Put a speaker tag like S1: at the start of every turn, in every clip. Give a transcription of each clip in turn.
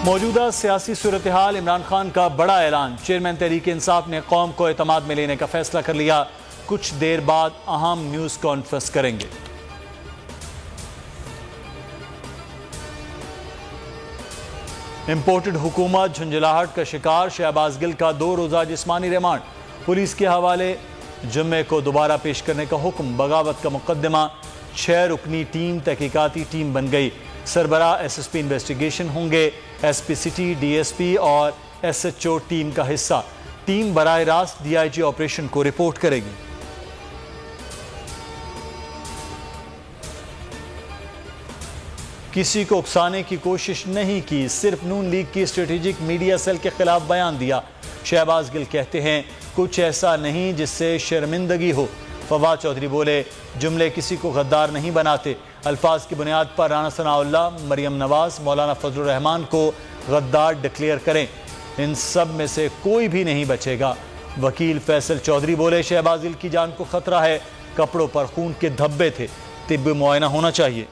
S1: मौजूदा सियासी सूरत हाल, इमरान खान का बड़ा ऐलान। चेयरमैन तहरीक इंसाफ ने कौम को एतमाद में लेने का फैसला कर लिया। कुछ देर बाद अहम न्यूज कॉन्फ्रेंस करेंगे। इंपोर्टेड हुकूमत झुंझलाहट का शिकार, शहबाज गिल का 2 रोजा जिस्मानी रिमांड। पुलिस के हवाले जुम्मे को दोबारा पेश करने का हुक्म। बगावत का मुकदमा, 6 रुकनी टीम तहकीकाती टीम बन गई। सरबरा SSP इन्वेस्टिगेशन होंगे। SP सिटी, DSP और SHO टीम का हिस्सा। टीम बराह रास्त DIG ऑपरेशन को रिपोर्ट करेगी। किसी को उकसाने की कोशिश नहीं की, सिर्फ नून लीग की स्ट्रेटेजिक मीडिया सेल के खिलाफ बयान दिया। शहबाज गिल कहते हैं कुछ ऐसा नहीं जिससे शर्मिंदगी हो। फवाद चौधरी बोले जुमले किसी को गद्दार नहीं बनाते। अल्फाज की बुनियाद पर राना सनाउल्लाह, मरियम नवाज, मौलाना फजलुर रहमान को गद्दार डिक्लेयर करें। इन सब में से कोई भी नहीं बचेगा। वकील फैसल चौधरी बोले शहबाज गिल की जान को खतरा है, कपड़ों पर खून के धब्बे थे, तिब्बी मुआयना होना चाहिए।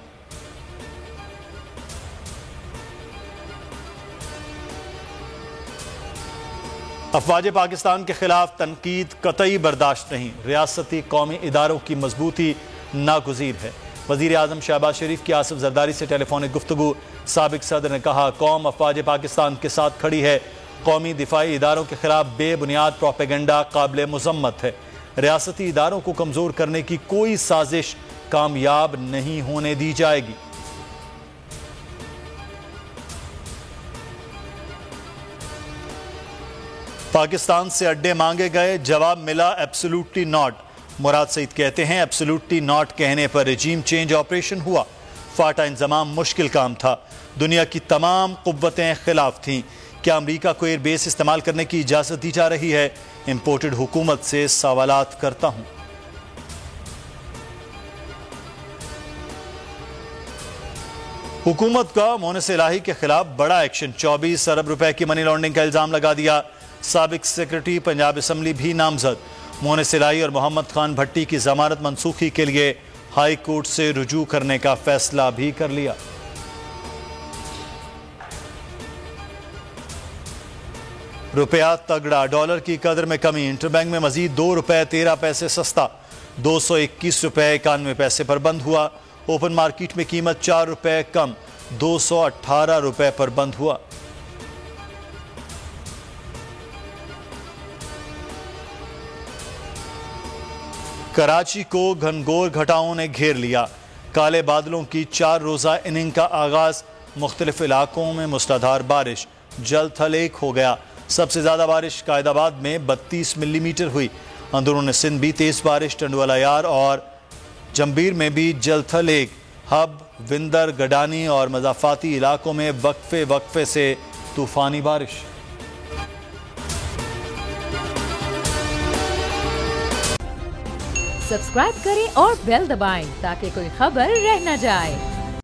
S1: अफवाज पाकिस्तान के खिलाफ तनकीद कतई बर्दाश्त नहीं। रियासती कौमी इदारों की मजबूती नागुज़ीर है। वज़ीर आज़म शहबाज शरीफ की आसिफ जरदारी से टेलीफोनिक गुफ्तगू। साबिक सदर ने कहा कौम अफवाज पाकिस्तान के साथ खड़ी है। कौमी दिफाई इदारों के खिलाफ बेबुनियाद प्रोपेगेंडा काबिल मुज़म्मत है। रियासती इदारों को कमज़ोर करने की कोई साजिश कामयाब नहीं होने दी जाएगी। पाकिस्तान से अड्डे मांगे गए, जवाब मिला एब्सोल्युटली नॉट। मुराद सईद कहते हैं एब्सोल्युटली नॉट कहने पर रजीम चेंज ऑपरेशन हुआ। फाटा इंतजाम मुश्किल काम था। दुनिया की तमाम कुव्वतें खिलाफ थीं। क्या अमरीका को एयरबेस इस्तेमाल करने की इजाज़त दी जा रही है? इंपोर्टेड हुकूमत से सवालात करता हूं। हुकूमत का मोहनिस इलाही के खिलाफ बड़ा एक्शन। 24 अरब रुपए की मनी लॉन्ड्रिंग का इल्जाम लगा दिया। साबिक सेक्रेटरी पंजाब असम्बली भी नामजद। मोहनिस इलाही और मोहम्मद खान भट्टी की जमानत मनसूखी के लिए हाई कोर्ट से रुजू करने का फैसला भी कर लिया। रुपया तगड़ा, डॉलर की कदर में कमी। इंटरबैंक में मजीद 2 रुपए 13 पैसे सस्ता, 221 रुपए 91 पैसे पर बंद हुआ। ओपन मार्केट में कीमत 4 रुपए कम, 218 रुपए पर बंद हुआ। कराची को घनघोर घटाओं ने घेर लिया। काले बादलों की 4 रोजा इनिंग का आगाज। मुख्तलिफ इलाकों में मूसलाधार बारिश, जल थल एक हो गया। सबसे ज्यादा बारिश कायदाबाद में 32 मिलीमीटर हुई। अंदरून सिंध भी तेज बारिश, टंडवाला यार और जंबीर में भी जल थल एक। हब, विंदर, गडानी और मजाफाती इलाकों में वक्फे वक्फे से तूफानी बारिश।
S2: सब्सक्राइब करें और बेल दबाएं ताकि कोई खबर रह न जाए।